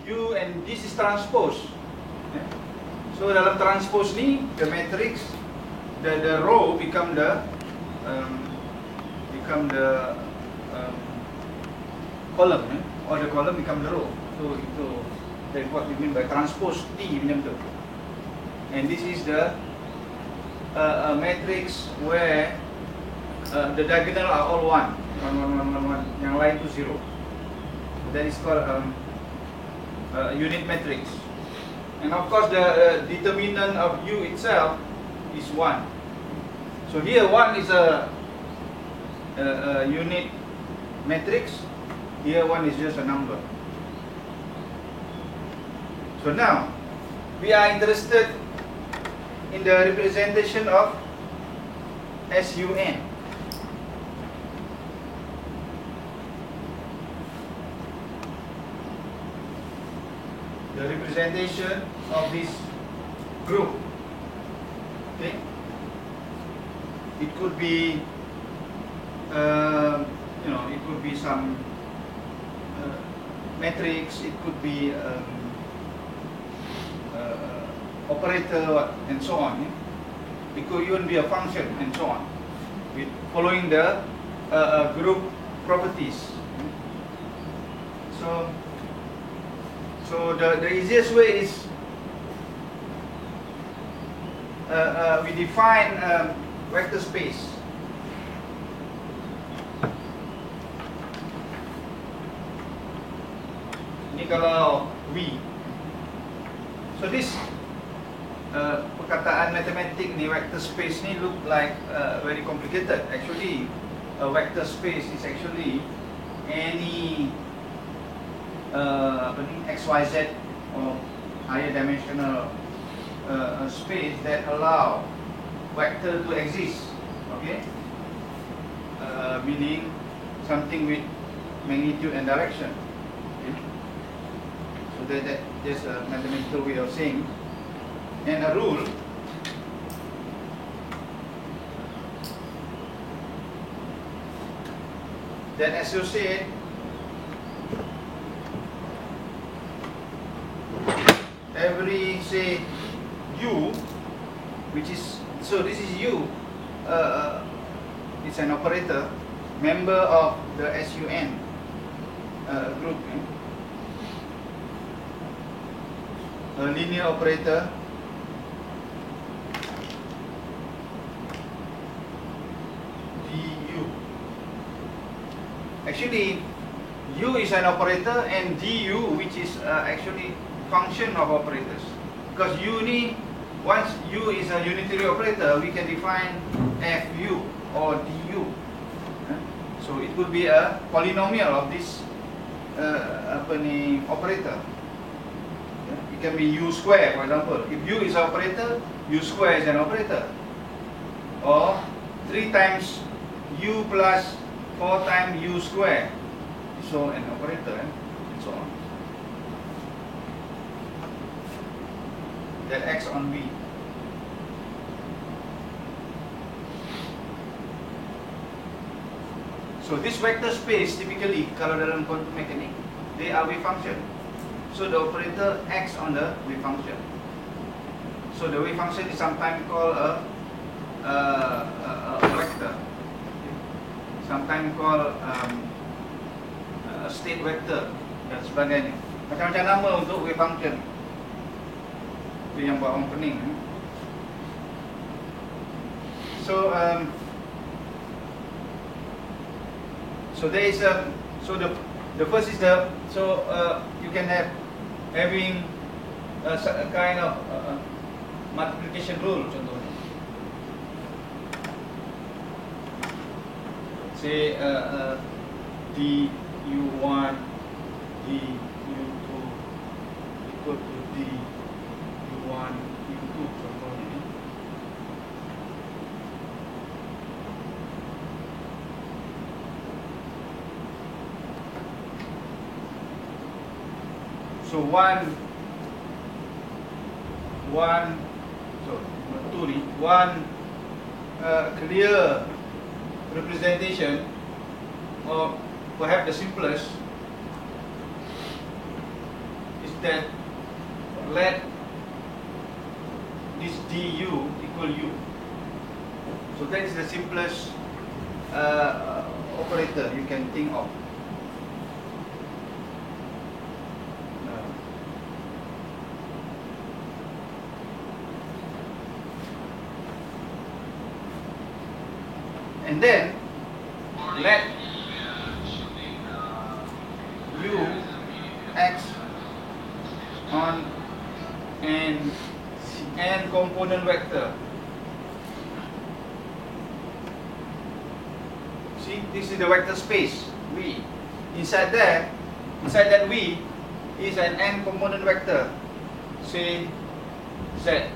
U and this is transpose. So dalam transpose ni, the matrix, the row become the column, or the column become the row. So itu that's what we mean by transpose T macam tu. And this is the matrix where the diagonal are all 1, 1, yang lain tu 0. That is called unit matrix. And of course the determinant of U itself is 1. So here 1 is a unit matrix, here 1 is just a number. So now we are interested in the representation of SUN. The representation of this group. Okay, it could be it could be some matrix, it could be operator and so on. It could even be a function and so on, with following the group properties. So the easiest way is we define vector space. Ini kalau V. So this perkataan matematik ni, vector space ni look like very complicated. Actually, a vector space is actually any XYZ or higher dimensional space that allow vector to exist. Okay, meaning something with magnitude and direction. Okay? So that's a mathematical way of saying. And a rule that associate every, say, U, which is, so this is U, it's an operator, member of the SUN group, a linear operator du. Actually, U is an operator and du, which is actually function of operators, because U ni, once U is a unitary operator, we can define Fu or du. So it could be a polynomial of this operator. It can be U square, for example. If U is an operator, U square is an operator, or 3 times U plus 4 times U square, so an operator, and so on. That acts on V. So this vector space typically, kalau dalam quantum mechanics, they are wave function. So the operator acts on the wave function. So the wave function is sometimes called a vector, sometimes called a state vector dan sebagainya. Macam-macam nama untuk wave function. Itu yang buat orang pening. So so there is a, so the first is the, so you can have having a kind of multiplication rule contohnya. Say du1 du2 equal to du1 du2 contohnya. So one clear representation, or perhaps the simplest, is that let this du equal u. So that is the simplest operator you can think of. And then let u x on an n component vector. See, this is the vector space V. Inside that V is an n component vector, say Z.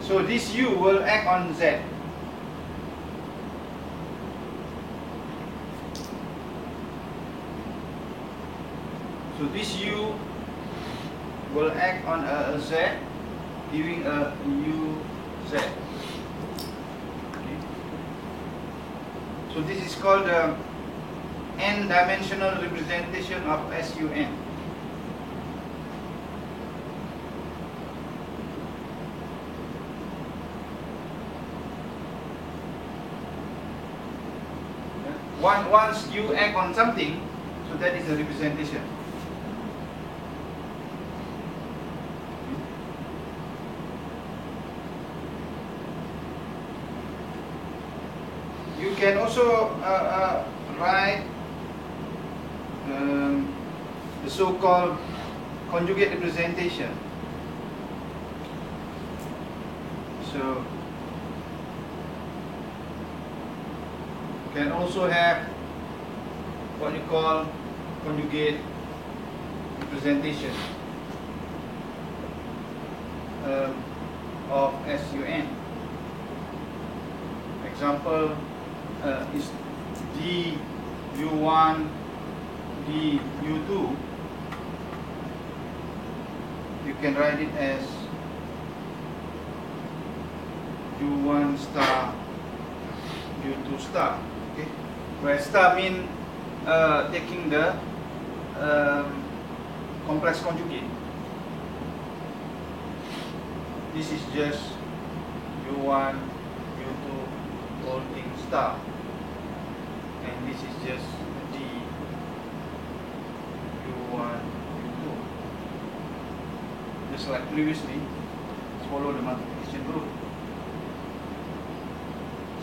So this U will act on Z. So this U will act on a Z, giving a UZ. Okay. So this is called the n-dimensional representation of SUN. Once you act on something, so that is a representation. You can also write the so-called conjugate representation. So can also have what you call conjugate representation of SUN. Example is du1 du2. You can write it as u1 star u2 star. Okay, where star mean taking the complex conjugate. This is just u1 u2 holding star, and this is just d u1 u2. Just like previously, follow the multiplication rule.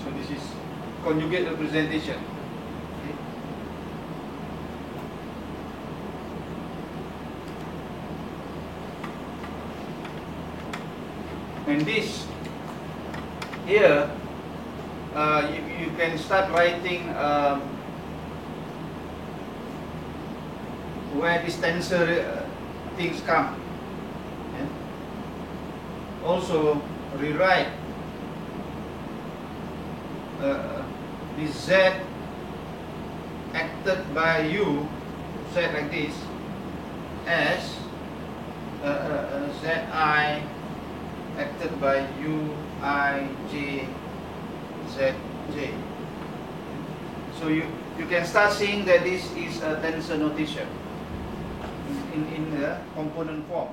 So this is conjugate representation. Okay. And this here, you can start writing where this tensor things come. Okay. Also rewrite this Z acted by U, Z like this, as Zi acted by U, I, J, Z, J. So you can start seeing that this is a tensor notation in the component form.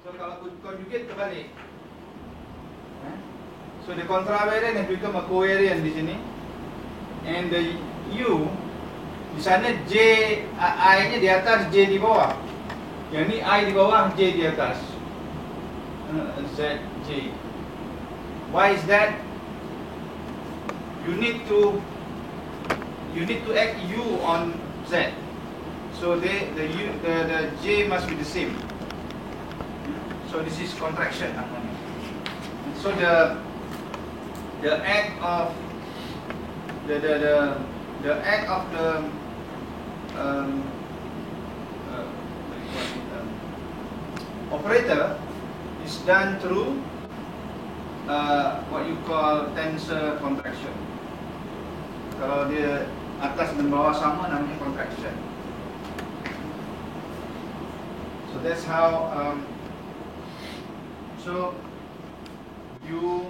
So kalau conjugate terbalik, so the contravariant has become a covariant di sini, and the U di sana J, I nya di atas, J di bawah. Yang ni I di bawah, J di atas. Z, J. Why is that? You need to add U on Z. So the J must be the same. So this is contraction. So the act of the operator is done through what you call tensor contraction. Kalau dia atas dan bawah sama, namanya contraction. So that's how. So U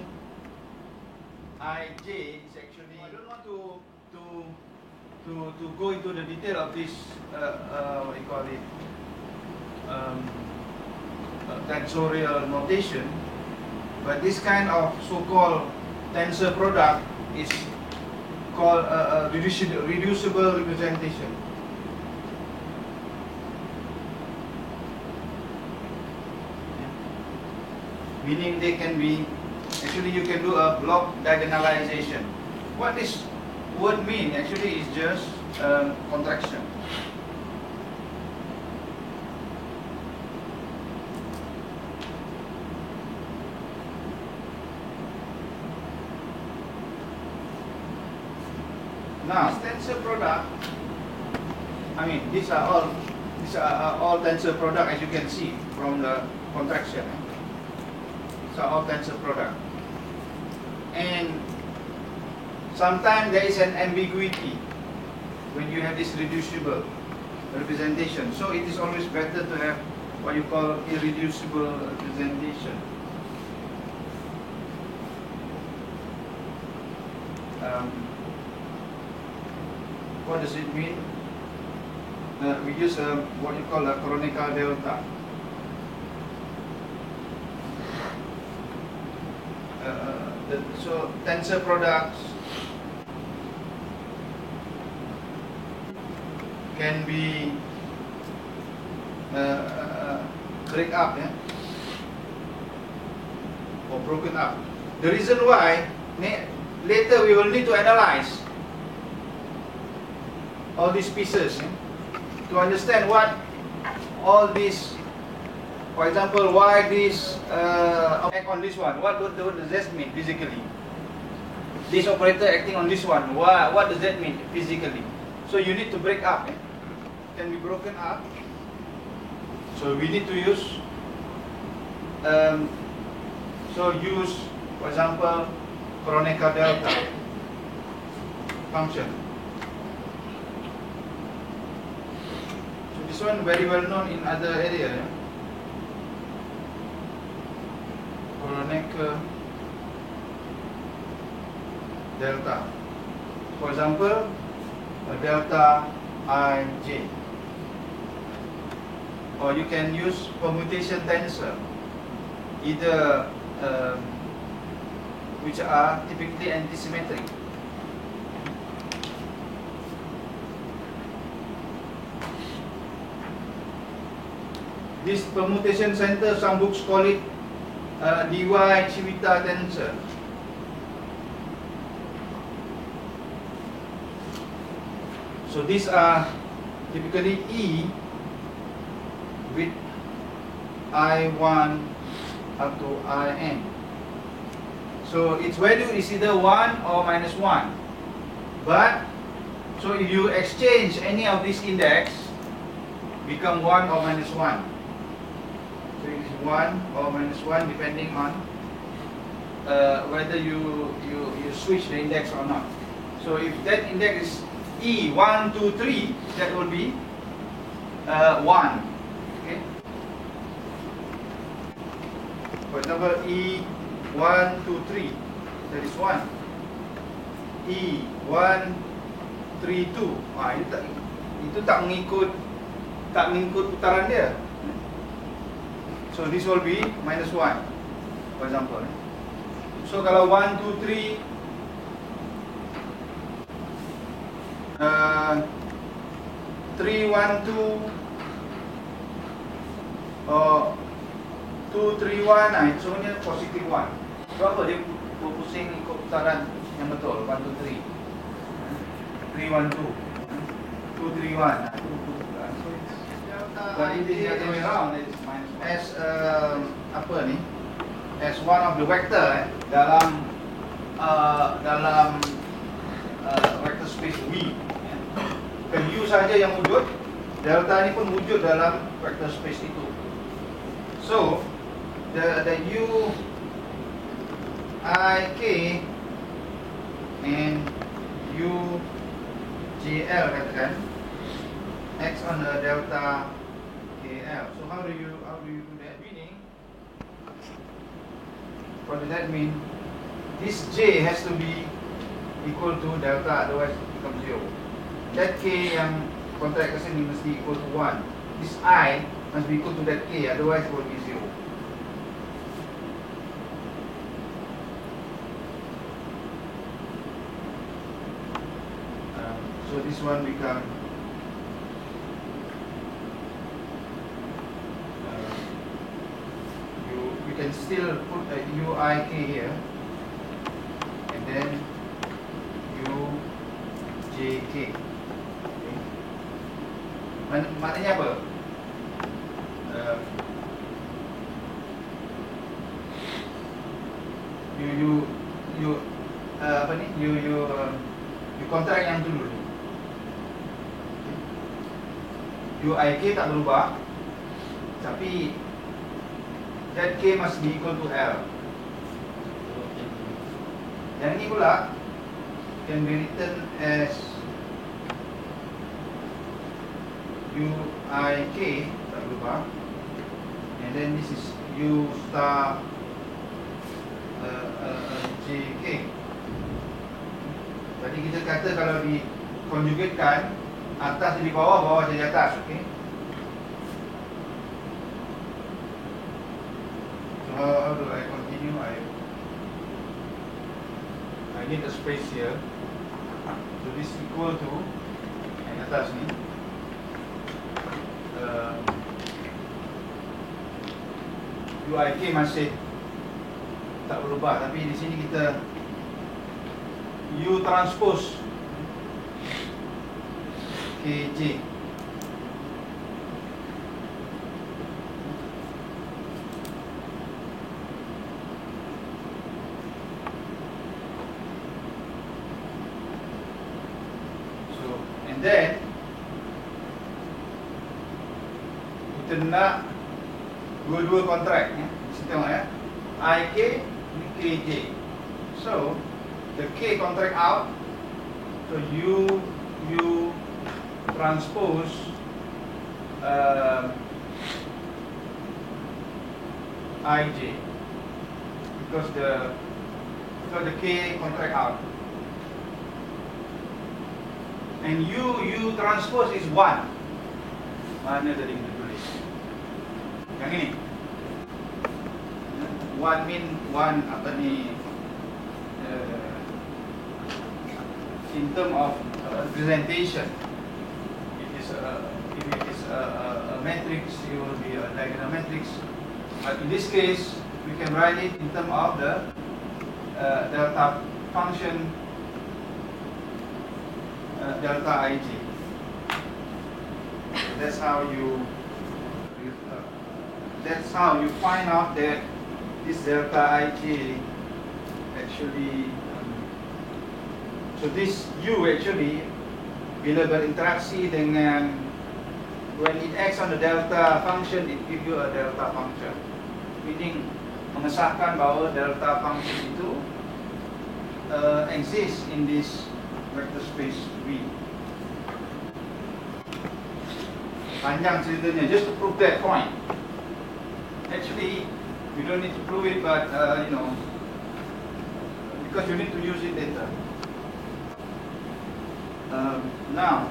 I J is actually, I don't want to go into the detail of this what do you call it, tensorial notation, but this kind of so-called tensor product is called a reducible representation. Meaning they can be, actually you can do a block diagonalization. What this word mean actually is just contraction. Now tensor product, I mean these are all tensor product, as you can see from the contraction. So all tensor product, and sometimes there is an ambiguity when you have this reducible representation. So it is always better to have what you call irreducible representation. What does it mean? We use what you call a Kronecker delta. So tensor products can be break up, yeah? Or broken up. The reason why, later we will need to analyze all these pieces, yeah? To understand what all these, for example, why this act on this one, what does that mean physically? This operator acting on this one, what does that mean physically? So you need to break up, eh? Can be broken up. So we need to use, use, for example, Kronecker delta function. So this one very well known in other areas. Eh? Kronecker delta. For example, delta Ij. Or you can use permutation tensor, either which are typically antisymmetric. This permutation center, some books call it Debye-Civita tensor. So these are typically E with I1 up to In. So its value is either 1 or minus 1. But, so if you exchange any of these index, become 1 or minus 1. So it is 1 or minus 1 depending on whether you switch the index or not. So if that index is E 1, 2, 3, that will be 1. Okay. For example, E 1, 2, 3, that is 1. E 1, 3, 2. Itu tak mengikut putaran dia. So this will be minus 1, for example. So kalau 1, 2, 3, 3, 1, 2, 2, 3, 1, nah itu semuanya positif 1. So apa dia pusing ikut putaran yang betul, 1, 2, 3, 3, 1, 2, 2, 3, 1. But it is the other way around, as apa ni, as one of the vector dalam vector space V. Bukan U saja yang wujud, delta ni pun wujud dalam vector space itu. So the U I K and U J L katakan acts on the delta KL. So how do you do that? Meaning, What does that mean? This J has to be equal to delta, otherwise it becomes 0. That K yang kontrak kat sini mesti equal to 1. This I must be equal to that K, otherwise it will be 0. So this one become you can still put a UIK here and then UJK. Okay. Maknanya apa? You kontrak yang tu dulu. UIK tak berubah, tapi that K must be equal to L. Yang ini pula can be written as UIK, tak berubah, and then this is U star JK. Jadi kita kata kalau di conjugatekan, atas jadi bawah, bawah jadi atas, okay? So how do I continue? I need a space here. So this equal to yang atas ni. UIK masih tak berubah, tapi di sini kita U transpose KJ. So, and then kita nak dua-dua kontrak ya. Kita tengok ya. IK ni KJ. So, the K contract out. So U transpose IJ because the K contract out, and U transpose is 1. Mana tadi kita tulis? Yang ini 1 mean 1 apa ni, in term of representation. If it is a matrix, it will be a diagonal matrix. But in this case, we can write it in terms of the delta function, delta ij. So that's how you find out that this delta ij actually. So this U actually bila berinteraksi dengan, when it acts on the delta function, it gives you a delta function, meaning mengesahkan bahawa delta function itu exists in this vector space V. Panjang ceritanya, just to prove that point. Actually, you don't need to prove it, but because you need to use it later. Now,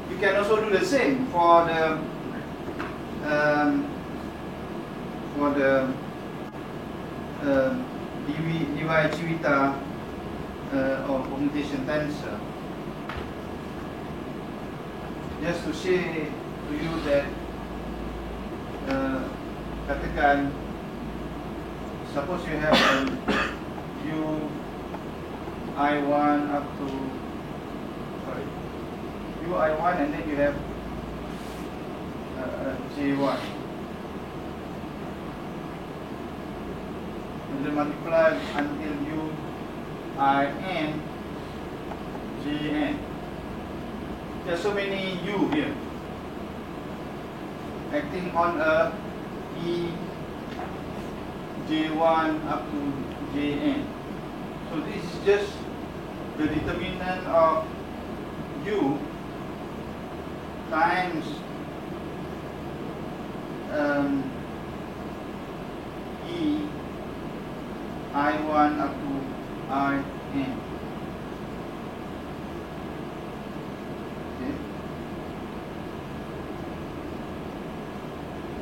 you can also do the same for the dy Civita of permutation tensor. Just to say to you that katakan, suppose you have U I1 up to UI1, and then you have J1, and then multiply until UIN JN. There's so many U here acting on a E J1 up to JN. So this is just the determinant of U times E I1 up to In. Okay.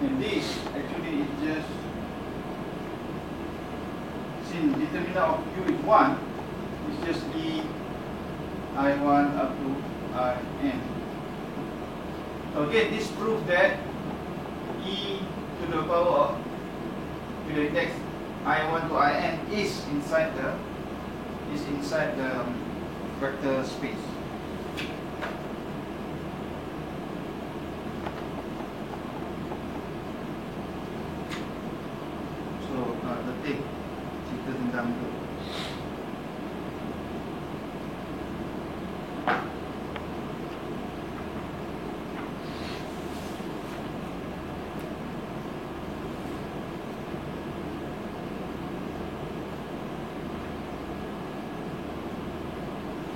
And this actually is just, since determinant of U is 1, it's just E I1 up to In. So again, this proves that E to the power of, to the index I1 to In is inside the vector space. So detik cerita tentang itu.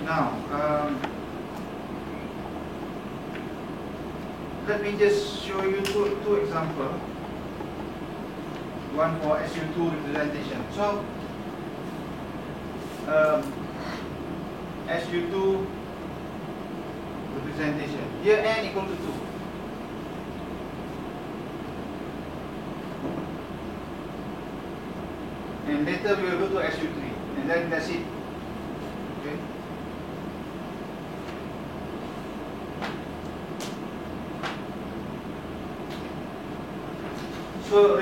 Now, let me just show you two examples. One for SU2 representation. So, SU2 representation. Here n equal to 2. And later we will go to SU3. And then that's it. Okay. So